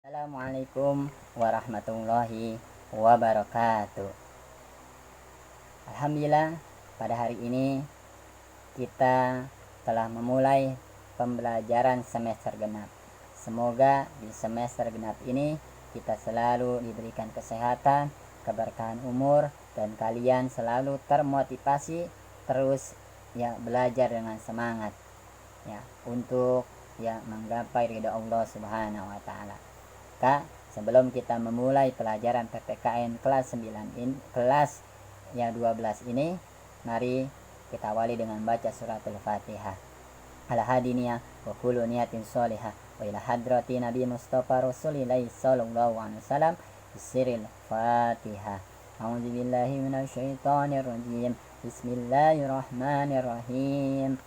Assalamualaikum warahmatullahi wabarakatuh. Alhamdulillah, pada hari ini kita telah memulai pembelajaran semester genap. Semoga di semester genap ini kita selalu diberikan kesehatan, keberkahan umur, dan kalian selalu termotivasi terus belajar dengan semangat untuk menggapai ridha Allah Subhanahu wa taala. Sebelum kita memulai pelajaran PPKN kelas 12 ini, mari kita awali dengan baca suratul Fatihah. Ala hadiniya wa kullu niyatin sholihah wa ila hadrati Nabi Mustafa Rasulillahi sallallahu alaihi wasallam bisiril Fatihah. A'udzu billahi minasyaitonir rajim. Bismillahirrahmanirrahim.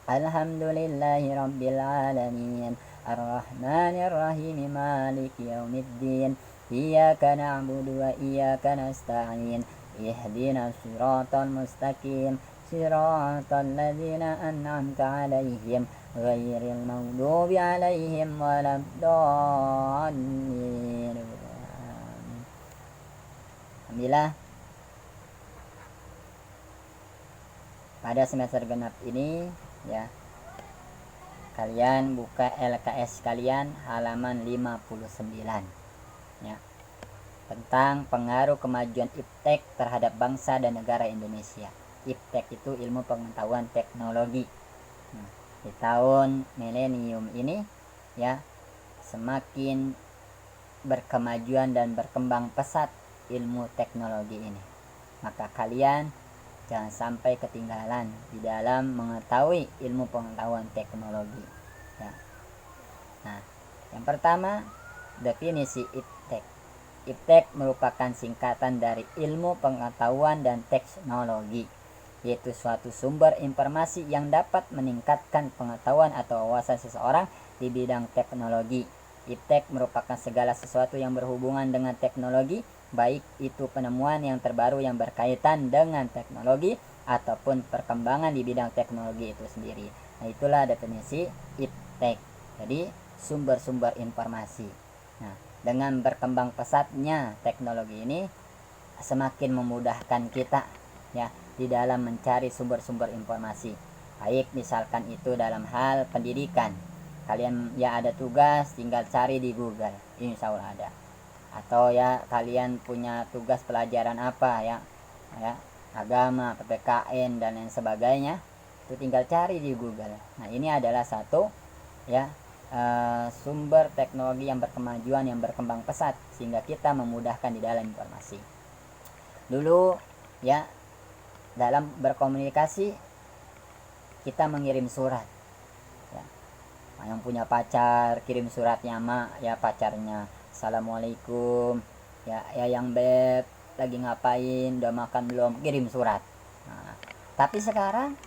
Alhamdulillahi rabbil alamin. Ar-Rahmanir Rahim Maliki Yaumiddin. Iyyaka na'budu wa iyyaka nasta'in. Ihdinas siratal mustaqim. Siratal ladzina an'amta 'alaihim ghairil maghdubi 'alaihim waladdallin. Alhamdulillah, pada semester genap ini kalian buka LKS kalian halaman 59 tentang pengaruh kemajuan iptek terhadap bangsa dan negara Indonesia. Iptek itu ilmu pengetahuan teknologi. Di tahun milenium ini semakin berkemajuan dan berkembang pesat ilmu teknologi ini. Maka kalian jangan sampai ketinggalan di dalam mengetahui ilmu pengetahuan teknologi. Nah, yang pertama, definisi iptek. Iptek merupakan singkatan dari ilmu pengetahuan dan teknologi, yaitu suatu sumber informasi yang dapat meningkatkan pengetahuan atau wawasan seseorang di bidang teknologi. Iptek merupakan segala sesuatu yang berhubungan dengan teknologi, baik itu penemuan yang terbaru yang berkaitan dengan teknologi ataupun perkembangan di bidang teknologi itu sendiri. Nah, itulah definisi iptek. Jadi sumber-sumber informasi. Nah, dengan berkembang pesatnya teknologi ini semakin memudahkan kita di dalam mencari sumber-sumber informasi. Baik misalkan itu dalam hal pendidikan. Kalian ada tugas tinggal cari di Google, insya Allah ada. Atau kalian punya tugas pelajaran apa agama, PPKN dan lain sebagainya, itu tinggal cari di Google. Nah, ini adalah satu sumber teknologi yang berkemajuan, yang berkembang pesat sehingga kita memudahkan di dalam informasi. Dulu dalam berkomunikasi kita mengirim surat. Yang punya pacar kirim suratnya pacarnya, assalamualaikum yang beb lagi ngapain, udah makan belum, kirim surat. Nah, tapi sekarang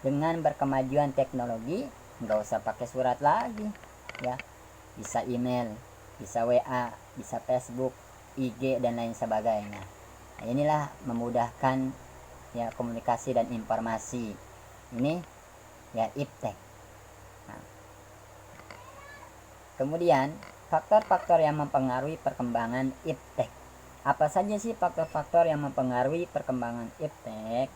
dengan berkemajuan teknologi nggak usah pakai surat lagi, bisa email, bisa WA, bisa Facebook, IG dan lain sebagainya. Nah, inilah memudahkan komunikasi dan informasi. Ini iptek. Nah, kemudian faktor-faktor yang mempengaruhi perkembangan iptek. Apa saja sih faktor-faktor yang mempengaruhi perkembangan iptek?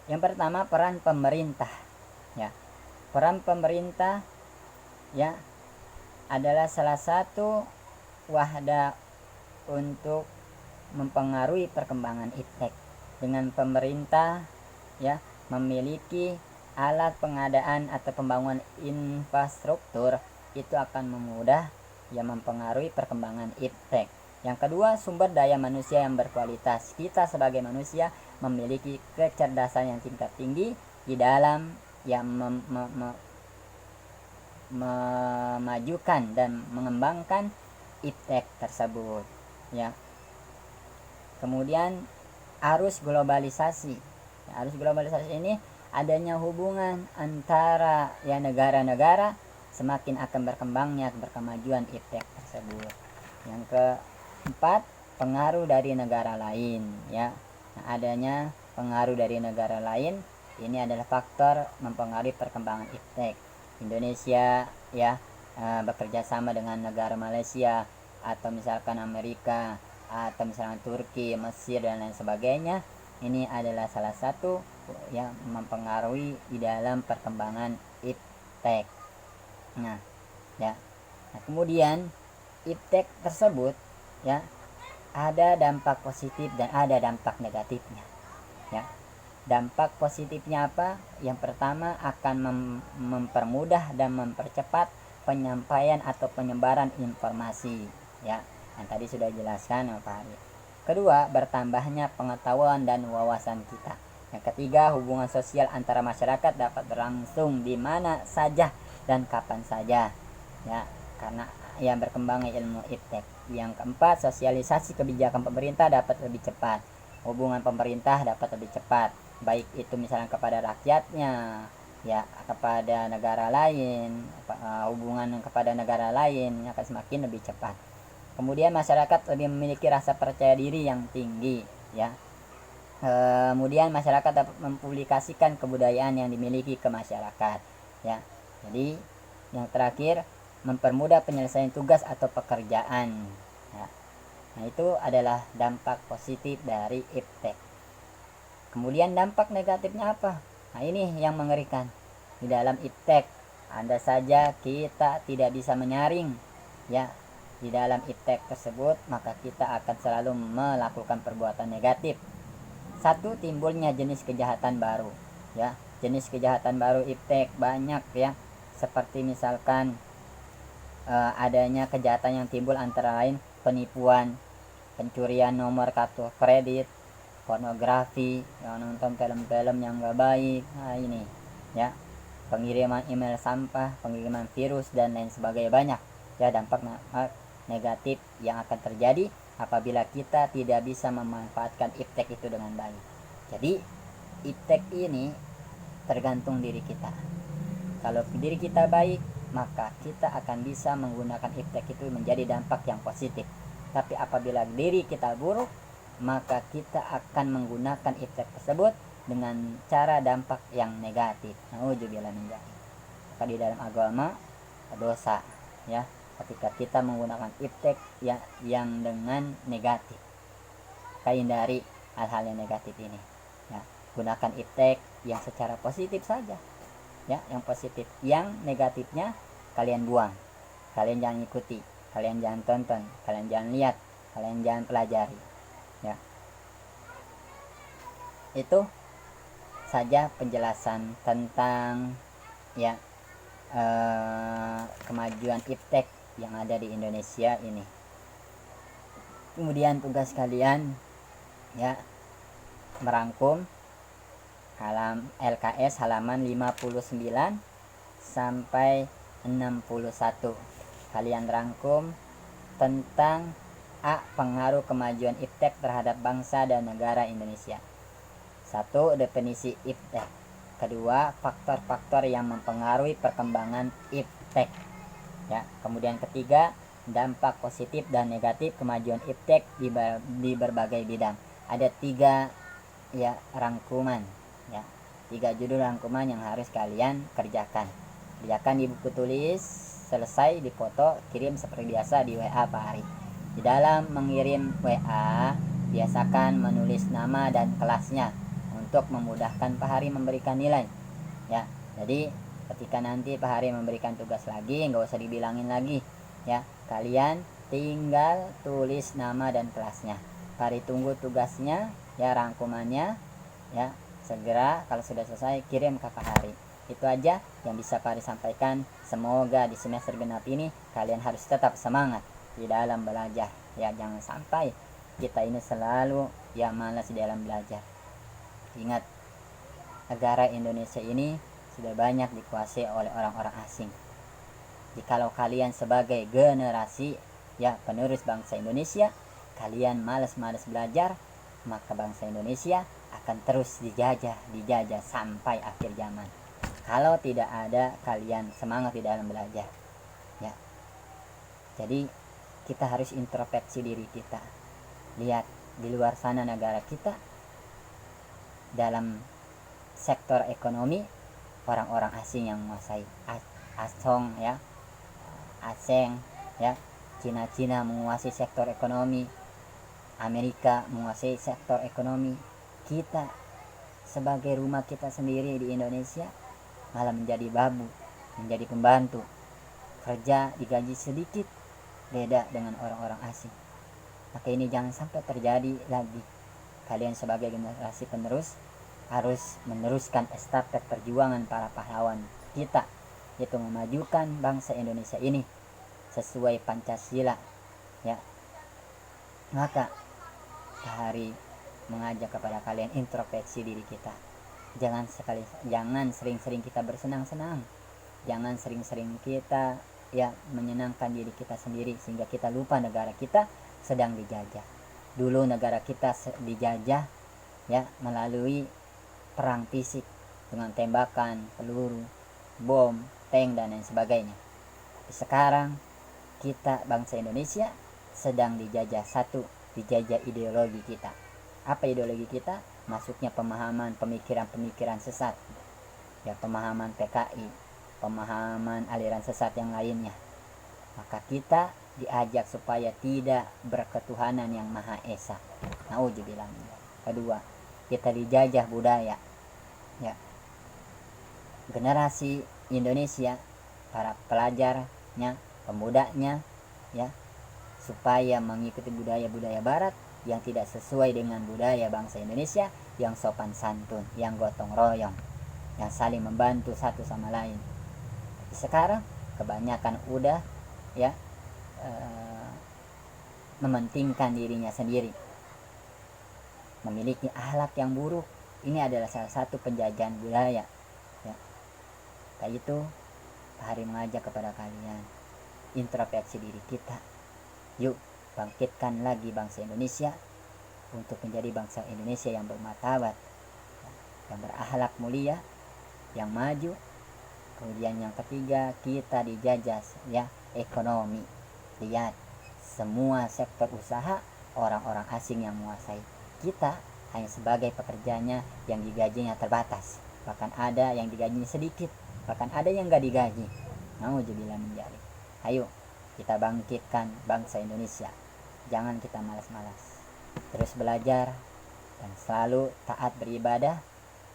Yang pertama, peran pemerintah. Peran pemerintah adalah salah satu wadah untuk mempengaruhi perkembangan iptek. Dengan pemerintah memiliki alat pengadaan atau pembangunan infrastruktur, itu akan mempengaruhi perkembangan iptek. Yang kedua, sumber daya manusia yang berkualitas. Kita sebagai manusia memiliki kecerdasan yang tingkat tinggi di dalam memajukan dan mengembangkan iptek tersebut. Kemudian arus globalisasi. Arus globalisasi ini adanya hubungan antara negara-negara, semakin akan berkembangnya berkemajuan iptek tersebut. Yang keempat, pengaruh dari negara lain. Nah, adanya pengaruh dari negara lain ini adalah faktor mempengaruhi perkembangan iptek. Indonesia bekerja sama dengan negara Malaysia atau misalkan Amerika atau misalkan Turki, Mesir dan lain sebagainya. Ini adalah salah satu yang mempengaruhi di dalam perkembangan iptek. Nah, ya. Nah, kemudian iptek tersebut ya ada dampak positif dan ada dampak negatifnya. Ya. Dampak positifnya apa? Yang pertama akan mempermudah dan mempercepat penyampaian atau penyebaran informasi, ya. Yang tadi sudah dijelaskan Pak Hari. Kedua, bertambahnya pengetahuan dan wawasan kita. Yang ketiga, hubungan sosial antara masyarakat dapat berlangsung di mana saja dan kapan saja, ya, karena yang berkembangnya ilmu iptek. Yang keempat, sosialisasi kebijakan pemerintah dapat lebih cepat. Hubungan pemerintah dapat lebih cepat, baik itu misalnya kepada rakyatnya, ya, kepada negara lain, hubungan kepada negara lain akan semakin lebih cepat. Kemudian masyarakat lebih memiliki rasa percaya diri yang tinggi, ya. Kemudian masyarakat dapat mempublikasikan kebudayaan yang dimiliki ke masyarakat, ya. Jadi yang terakhir, mempermudah penyelesaian tugas atau pekerjaan, ya. Nah, itu adalah dampak positif dari iptek. Kemudian dampak negatifnya apa? Nah, ini yang mengerikan. Di dalam iptek, Anda saja kita tidak bisa menyaring, ya. Di dalam iptek tersebut, maka kita akan selalu melakukan perbuatan negatif. Satu, timbulnya jenis kejahatan baru, ya. Jenis kejahatan baru iptek banyak, ya. Seperti misalkan adanya kejahatan yang timbul antara lain penipuan, pencurian nomor kartu kredit, pornografi, yang nonton film-film yang gak baik. Nah, ini, ya. Pengiriman email sampah, pengiriman virus dan lain sebagainya, banyak, ya, dampak negatif yang akan terjadi apabila kita tidak bisa memanfaatkan iptek itu dengan baik. Jadi iptek ini tergantung diri kita. Kalau diri kita baik, maka kita akan bisa menggunakan iptek itu menjadi dampak yang positif. Tapi apabila diri kita buruk, maka kita akan menggunakan iptek tersebut dengan cara dampak yang negatif. Nauzubillah min dzalik. Maka di dalam agama dosa, ya, ketika kita menggunakan iptek ya yang dengan negatif. Hindari hal-hal yang negatif ini, ya. Gunakan iptek yang secara positif saja, ya, yang positif. Yang negatifnya kalian buang, kalian jangan ikuti, kalian jangan tonton, kalian jangan lihat, kalian jangan pelajari, ya. Itu saja penjelasan tentang, ya, kemajuan iptek yang ada di Indonesia ini. Kemudian tugas kalian, ya, merangkum LKS halaman 59 sampai 61. Kalian rangkum tentang A. Pengaruh kemajuan iptek terhadap bangsa dan negara Indonesia. 1. Definisi iptek. Kedua, faktor-faktor yang mempengaruhi perkembangan iptek, ya. Kemudian ketiga, dampak positif dan negatif kemajuan iptek di berbagai bidang. Ada 3, ya, rangkuman, ya, 3 judul rangkuman yang harus kalian kerjakan di buku tulis, selesai dipoto, kirim seperti biasa di WA Pak Hari. Di dalam mengirim WA, biasakan menulis nama dan kelasnya untuk memudahkan Pak Hari memberikan nilai, ya. Jadi ketika nanti Pak Hari memberikan tugas lagi, nggak usah dibilangin lagi, ya. Kalian tinggal tulis nama dan kelasnya. Pak Hari tunggu tugasnya, ya, rangkumannya, ya. Segera kalau sudah selesai kirim ke Pak Hari. Itu aja yang bisa Pak Hari sampaikan. Semoga di semester genap ini kalian harus tetap semangat di dalam belajar, ya. Jangan sampai kita ini selalu, ya, malas di dalam belajar. Ingat, negara Indonesia ini sudah banyak dikuasai oleh orang-orang asing. Jikalau kalian sebagai generasi, ya, penerus bangsa Indonesia, kalian malas-malas belajar, maka bangsa Indonesia akan terus dijajah sampai akhir zaman. Kalau tidak ada kalian semangat di dalam belajar, ya. Jadi kita harus introspeksi diri kita. Lihat di luar sana negara kita, dalam sektor ekonomi orang-orang asing yang menguasai. Asong, ya, asing, ya. Cina menguasai sektor ekonomi, Amerika menguasai sektor ekonomi. Kita sebagai rumah kita sendiri di Indonesia malah menjadi babu, menjadi pembantu, kerja digaji sedikit, beda dengan orang-orang asing. Maka ini jangan sampai terjadi lagi. Kalian sebagai generasi penerus harus meneruskan estafet perjuangan para pahlawan kita, yaitu memajukan bangsa Indonesia ini sesuai Pancasila, ya. Maka hari mengajak kepada kalian introspeksi diri kita. Jangan sering-sering kita bersenang-senang, jangan sering-sering kita menyenangkan diri kita sendiri sehingga kita lupa negara kita sedang dijajah. Dulu negara kita dijajah, ya, melalui perang fisik dengan tembakan, peluru, bom, tank dan lain sebagainya. Sekarang kita bangsa Indonesia sedang dijajah. Satu, dijajah ideologi kita. Apa ideologi kita? Masuknya pemahaman, pemikiran sesat, ya, pemahaman PKI, pemahaman aliran sesat yang lainnya. Maka kita diajak supaya tidak berketuhanan yang Maha Esa. Nauzubillah. Kedua, kita dijajah budaya, ya. Generasi Indonesia, para pelajarnya, pemudanya, ya, supaya mengikuti budaya-budaya barat yang tidak sesuai dengan budaya bangsa Indonesia, yang sopan santun, yang gotong royong, yang saling membantu satu sama lain. Sekarang kebanyakan udah, ya, mementingkan dirinya sendiri, memiliki akhlak yang buruk. Ini adalah salah satu penjajahan budaya, ya. Kayak itu hari mengajak kepada kalian introspeksi diri kita. Yuk bangkitkan lagi bangsa Indonesia untuk menjadi bangsa Indonesia yang bermartabat, yang berakhlak mulia, yang maju. Kemudian yang ketiga, kita dijajah, ya, ekonomi. Lihat, semua sektor usaha orang-orang asing yang menguasai. Kita hanya sebagai pekerjanya yang digajinya terbatas, bahkan ada yang digajinya sedikit, bahkan ada yang gak digaji. Nauzubillah min dzalik. Ayo kita bangkitkan bangsa Indonesia. Jangan kita malas-malas, terus belajar dan selalu taat beribadah,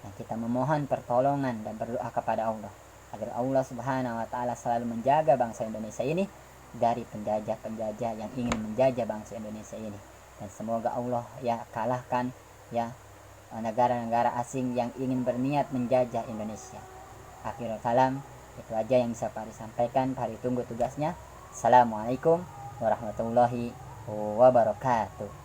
dan kita memohon pertolongan dan berdoa kepada Allah agar Allah Subhanahu wa taala selalu menjaga bangsa Indonesia ini dari penjajah-penjajah yang ingin menjajah bangsa Indonesia ini. Dan semoga Allah, ya, kalahkan, ya, negara-negara asing yang ingin berniat menjajah Indonesia. Akhirul kalam, itu aja yang bisa Pak Ari sampaikan. Pak Ari tunggu tugasnya. Assalamualaikum warahmatullahi wabarakatuh.